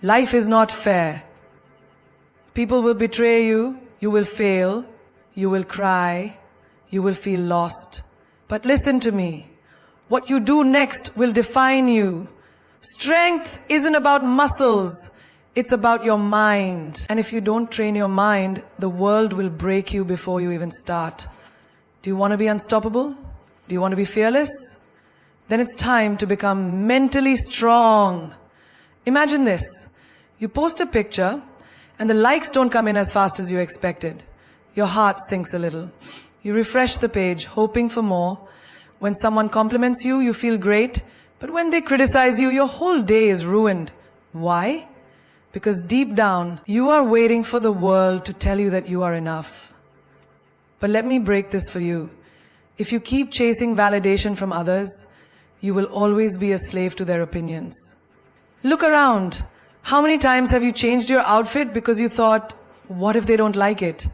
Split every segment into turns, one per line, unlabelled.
Life is not fair. People will betray you, you will fail, you will cry, you will feel lost. But listen to me. What you do next will define you. Strength isn't about muscles. It's about your mind. And if you don't train your mind, the world will break you before you even start. Do you want to be unstoppable? Do you want to be fearless? Then it's time to become mentally strong. Imagine this. You post a picture and the likes don't come in as fast as you expected. Your heart sinks a little. You refresh the page, hoping for more. When someone compliments you, you feel great. But when they criticize you, your whole day is ruined. Why? Because deep down, you are waiting for the world to tell you that you are enough. But let me break this for you. If you keep chasing validation from others, you will always be a slave to their opinions. Look around. How many times have you changed your outfit because you thought, what if they don't like it?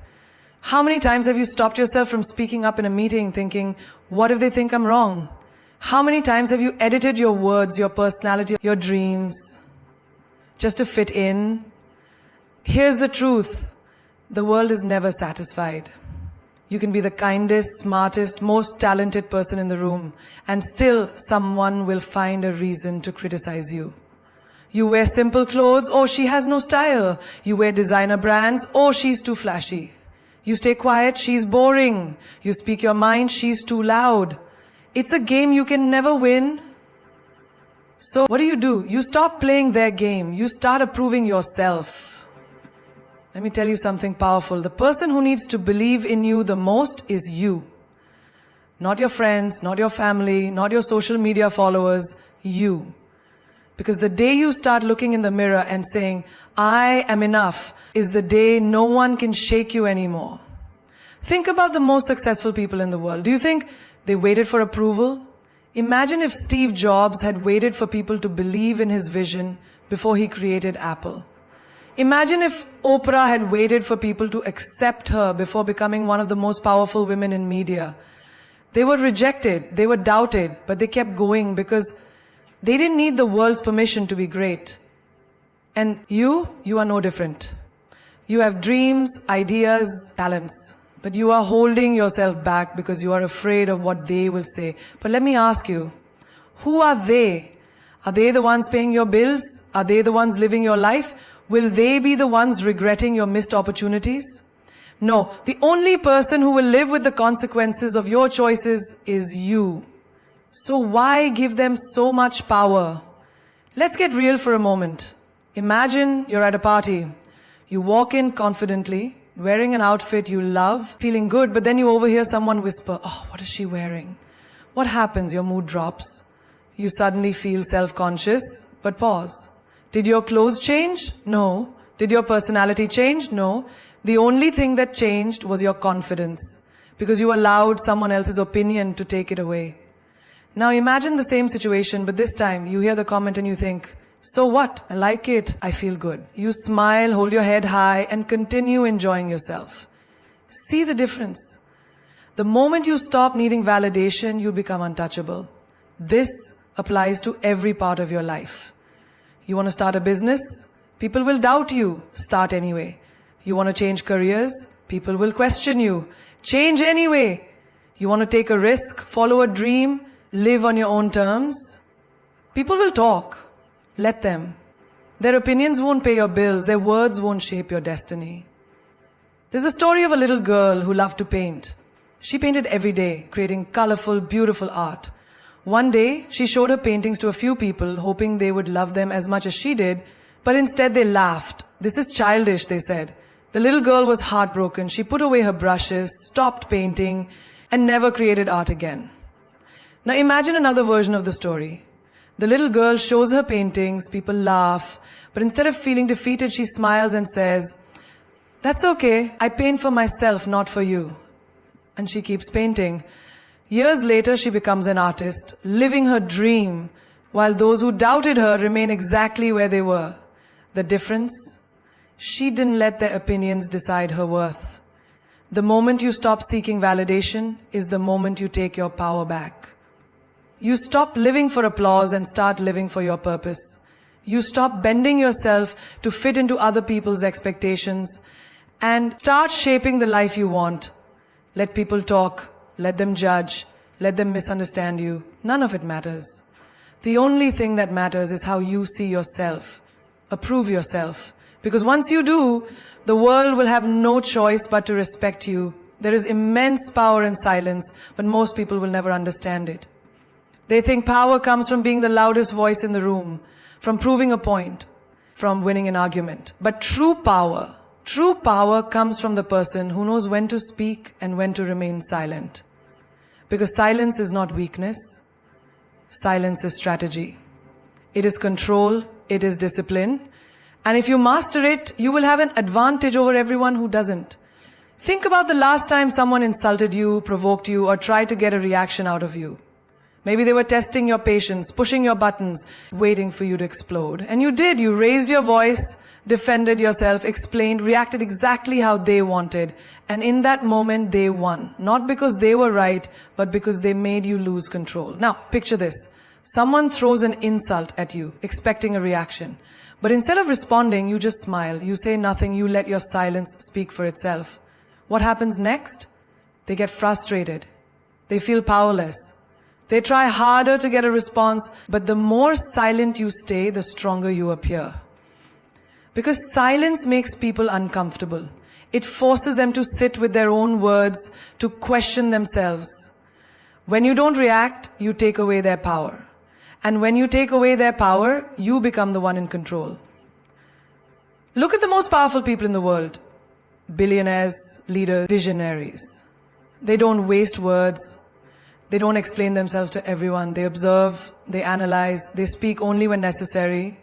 How many times have you stopped yourself from speaking up in a meeting thinking, what if they think I'm wrong? How many times have you edited your words, your personality, your dreams, just to fit in? Here's the truth. The world is never satisfied. You can be the kindest, smartest, most talented person in the room, and still someone will find a reason to criticize you. You wear simple clothes, oh, she has no style. You wear designer brands, oh, she's too flashy. You stay quiet, she's boring. You speak your mind, she's too loud. It's a game you can never win. So what do? You stop playing their game. You start approving yourself. Let me tell you something powerful. The person who needs to believe in you the most is you. Not your friends, not your family, not your social media followers, you. Because the day you start looking in the mirror and saying, I am enough, is the day no one can shake you anymore. Think about the most successful people in the world. Do you think they waited for approval? Imagine if Steve Jobs had waited for people to believe in his vision before he created Apple. Imagine if Oprah had waited for people to accept her before becoming one of the most powerful women in media. They were rejected, they were doubted, but they kept going because they didn't need the world's permission to be great. And you are no different. You have dreams, ideas, talents, but you are holding yourself back because you are afraid of what they will say. But let me ask you, who are they? Are they the ones paying your bills? Are they the ones living your life? Will they be the ones regretting your missed opportunities? No, the only person who will live with the consequences of your choices is you. So why give them so much power? Let's get real for a moment. Imagine you're at a party. You walk in confidently, wearing an outfit you love, feeling good, but then you overhear someone whisper, oh, what is she wearing? What happens? Your mood drops. You suddenly feel self-conscious, but pause. Did your clothes change? No. Did your personality change? No. The only thing that changed was your confidence, because you allowed someone else's opinion to take it away. Now imagine the same situation, but this time you hear the comment and you think, so what? I like it. I feel good. You smile, hold your head high, and continue enjoying yourself. See the difference. The moment you stop needing validation, you become untouchable. This applies to every part of your life. You want to start a business? People will doubt you. Start anyway. You want to change careers? People will question you. Change anyway. You want to take a risk, follow a dream, live on your own terms? People will talk. Let them. Their opinions won't pay your bills. Their words won't shape your destiny. There's a story of a little girl who loved to paint. She painted every day, creating colorful, beautiful art. One day, she showed her paintings to a few people, hoping they would love them as much as she did, but instead they laughed. This is childish, they said. The little girl was heartbroken. She put away her brushes, stopped painting, and never created art again. Now imagine another version of the story. The little girl shows her paintings, people laugh, but instead of feeling defeated, she smiles and says, that's okay, I paint for myself, not for you. And she keeps painting. Years later, she becomes an artist, living her dream, while those who doubted her remain exactly where they were. The difference? She didn't let their opinions decide her worth. The moment you stop seeking validation is the moment you take your power back. You stop living for applause and start living for your purpose. You stop bending yourself to fit into other people's expectations and start shaping the life you want. Let people talk, let them judge, let them misunderstand you. None of it matters. The only thing that matters is how you see yourself. Approve yourself. Because once you do, the world will have no choice but to respect you. There is immense power in silence, but most people will never understand it. They think power comes from being the loudest voice in the room, from proving a point, from winning an argument. But true power comes from the person who knows when to speak and when to remain silent. Because silence is not weakness. Silence is strategy. It is control. It is discipline. And if you master it, you will have an advantage over everyone who doesn't. Think about the last time someone insulted you, provoked you, or tried to get a reaction out of you. Maybe they were testing your patience, pushing your buttons, waiting for you to explode. And you did. You raised your voice, defended yourself, explained, reacted exactly how they wanted. And in that moment, they won. Not because they were right, but because they made you lose control. Now, picture this. Someone throws an insult at you, expecting a reaction. But instead of responding, you just smile. You say nothing. You let your silence speak for itself. What happens next? They get frustrated. They feel powerless. They try harder to get a response, but the more silent you stay, the stronger you appear. Because silence makes people uncomfortable. It forces them to sit with their own words, to question themselves. When you don't react, you take away their power. And when you take away their power, you become the one in control. Look at the most powerful people in the world. Billionaires, leaders, visionaries. They don't waste words. They don't explain themselves to everyone. They observe, they analyze, they speak only when necessary.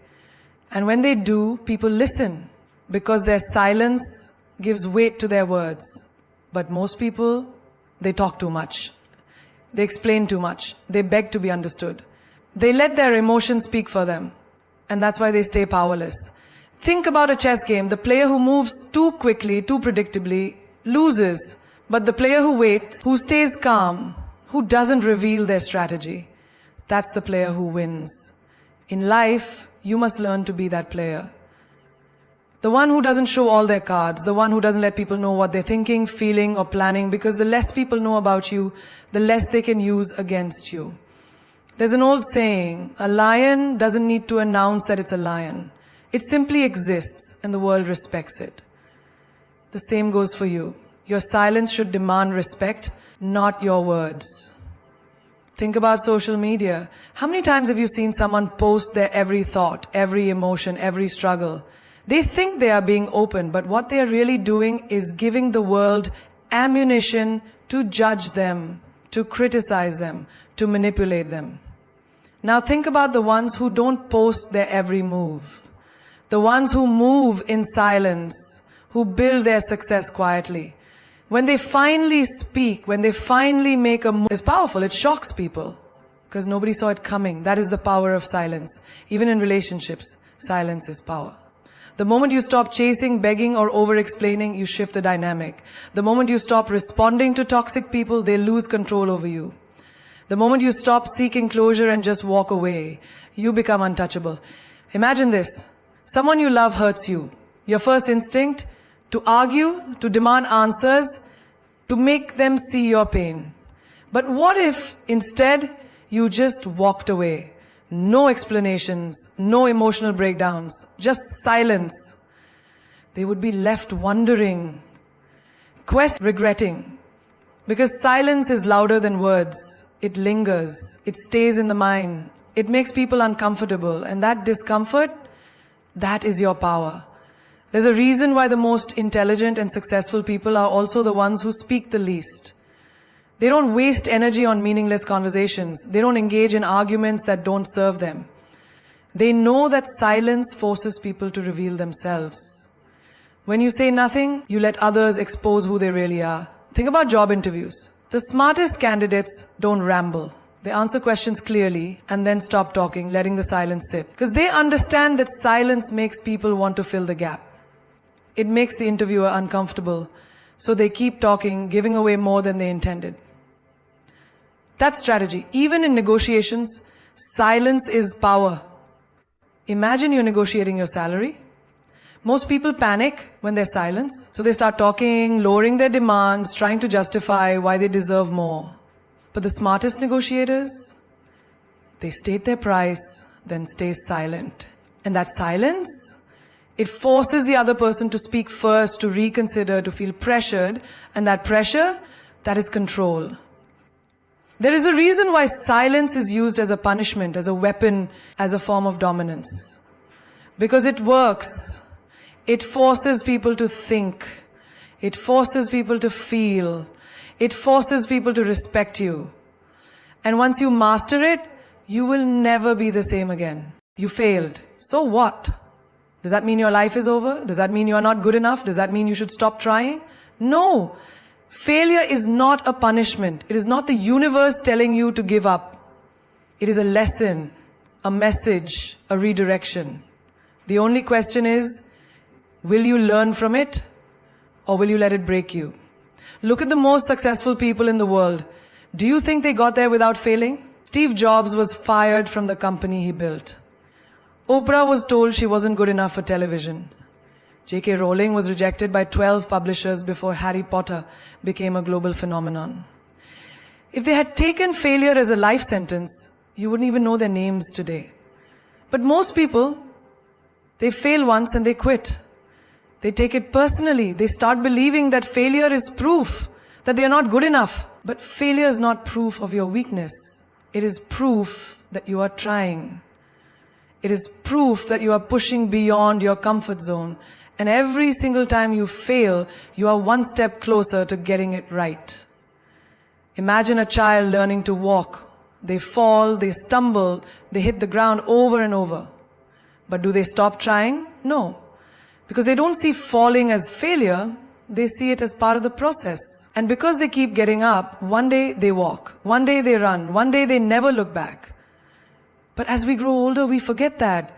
And when they do, people listen because their silence gives weight to their words. But most people, they talk too much. They explain too much. They beg to be understood. They let their emotions speak for them. And that's why they stay powerless. Think about a chess game. The player who moves too quickly, too predictably, loses. But the player who waits, who stays calm, who doesn't reveal their strategy, that's the player who wins. In life, you must learn to be that player. The one who doesn't show all their cards, the one who doesn't let people know what they're thinking, feeling, or planning, because the less people know about you, the less they can use against you. There's an old saying, a lion doesn't need to announce that it's a lion. It simply exists, and the world respects it. The same goes for you. Your silence should demand respect, not your words. Think about social media. How many times have you seen someone post their every thought, every emotion, every struggle? They think they are being open, but what they are really doing is giving the world ammunition to judge them, to criticize them, to manipulate them. Now think about the ones who don't post their every move. The ones who move in silence, who build their success quietly. When they finally speak, when they finally make a move, it's powerful. It shocks people because nobody saw it coming. That is the power of silence. Even in relationships, silence is power. The moment you stop chasing, begging, or over-explaining, you shift the dynamic. The moment you stop responding to toxic people, they lose control over you. The moment you stop seeking closure and just walk away, you become untouchable. Imagine this. Someone you love hurts you. Your first instinct, to argue, to demand answers, to make them see your pain. But what if instead you just walked away? No explanations, no emotional breakdowns, just silence. They would be left wondering, regretting. Because silence is louder than words. It lingers. It stays in the mind. It makes people uncomfortable. And that discomfort, that is your power. There's a reason why the most intelligent and successful people are also the ones who speak the least. They don't waste energy on meaningless conversations. They don't engage in arguments that don't serve them. They know that silence forces people to reveal themselves. When you say nothing, you let others expose who they really are. Think about job interviews. The smartest candidates don't ramble. They answer questions clearly and then stop talking, letting the silence sit. Because they understand that silence makes people want to fill the gap. It makes the interviewer uncomfortable. So they keep talking, giving away more than they intended. That's strategy. Even in negotiations, silence is power. Imagine you're negotiating your salary. Most people panic when there's silence. So they start talking, lowering their demands, trying to justify why they deserve more. But the smartest negotiators, they state their price, then stay silent. And that silence, it forces the other person to speak first, to reconsider, to feel pressured. And that pressure, that is control. There is a reason why silence is used as a punishment, as a weapon, as a form of dominance. Because it works. It forces people to think. It forces people to feel. It forces people to respect you. And once you master it, you will never be the same again. You failed. So what? Does that mean your life is over? Does that mean you are not good enough? Does that mean you should stop trying? No. Failure is not a punishment. It is not the universe telling you to give up. It is a lesson, a message, a redirection. The only question is, will you learn from it or will you let it break you? Look at the most successful people in the world. Do you think they got there without failing? Steve Jobs was fired from the company he built. Oprah was told she wasn't good enough for television. J.K. Rowling was rejected by 12 publishers before Harry Potter became a global phenomenon. If they had taken failure as a life sentence, you wouldn't even know their names today. But most people, they fail once and they quit. They take it personally. They start believing that failure is proof that they are not good enough. But failure is not proof of your weakness. It is proof that you are trying. It is proof that you are pushing beyond your comfort zone. And every single time you fail, you are one step closer to getting it right. Imagine a child learning to walk. They fall, they stumble, they hit the ground over and over. But do they stop trying? No. Because they don't see falling as failure, they see it as part of the process. And because they keep getting up, one day they walk, one day they run, one day they never look back. But as we grow older, we forget that.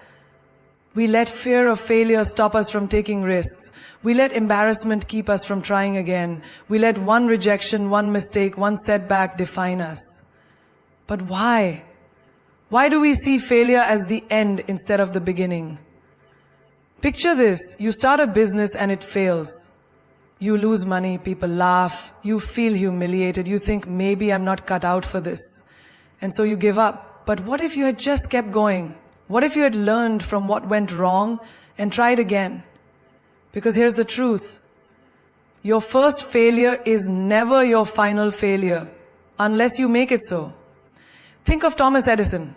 We let fear of failure stop us from taking risks. We let embarrassment keep us from trying again. We let one rejection, one mistake, one setback define us. But why? Why do we see failure as the end instead of the beginning? Picture this. You start a business and it fails. You lose money, people laugh, you feel humiliated, you think maybe I'm not cut out for this. And so you give up. But what if you had just kept going? What if you had learned from what went wrong and tried again? Because here's the truth. Your first failure is never your final failure, unless you make it so. Think of Thomas Edison.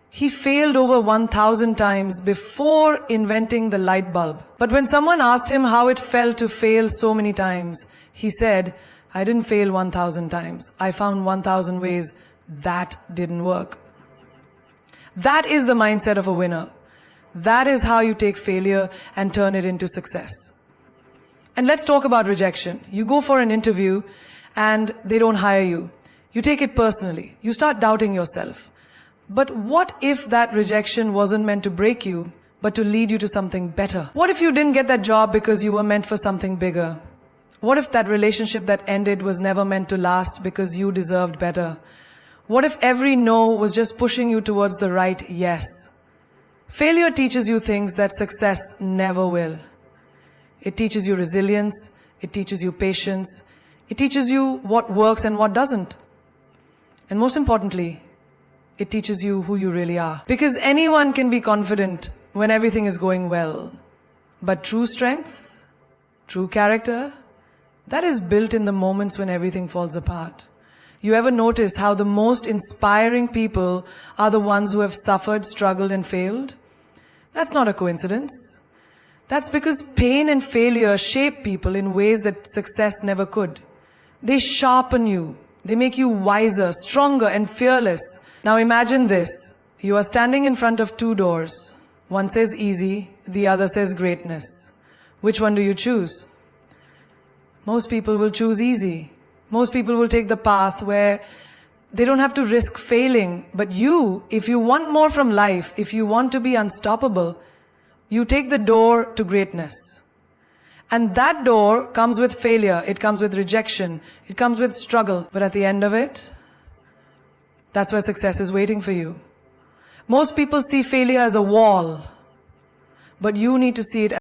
He failed over 1,000 times before inventing the light bulb. But when someone asked him how it felt to fail so many times, he said, I didn't fail 1,000 times. I found 1,000 ways that didn't work. That is the mindset of a winner. That is how you take failure and turn it into success. And let's talk about rejection. You go for an interview and they don't hire you. You take it personally. You start doubting yourself. But what if that rejection wasn't meant to break you, but to lead you to something better? What if you didn't get that job because you were meant for something bigger? What if that relationship that ended was never meant to last because you deserved better? What if every no was just pushing you towards the right yes? Failure teaches you things that success never will. It teaches you resilience. It teaches you patience. It teaches you what works and what doesn't. And most importantly, it teaches you who you really are. Because anyone can be confident when everything is going well. But true strength, true character, that is built in the moments when everything falls apart. You ever notice how the most inspiring people are the ones who have suffered, struggled, and failed? That's not a coincidence. That's because pain and failure shape people in ways that success never could. They sharpen you. They make you wiser, stronger, and fearless. Now imagine this. You are standing in front of two doors. One says easy, the other says greatness. Which one do you choose? Most people will choose easy. Most people will take the path where they don't have to risk failing. But you, if you want more from life, if you want to be unstoppable, you take the door to greatness. And that door comes with failure. It comes with rejection. It comes with struggle. But at the end of it, that's where success is waiting for you. Most people see failure as a wall, but you need to see it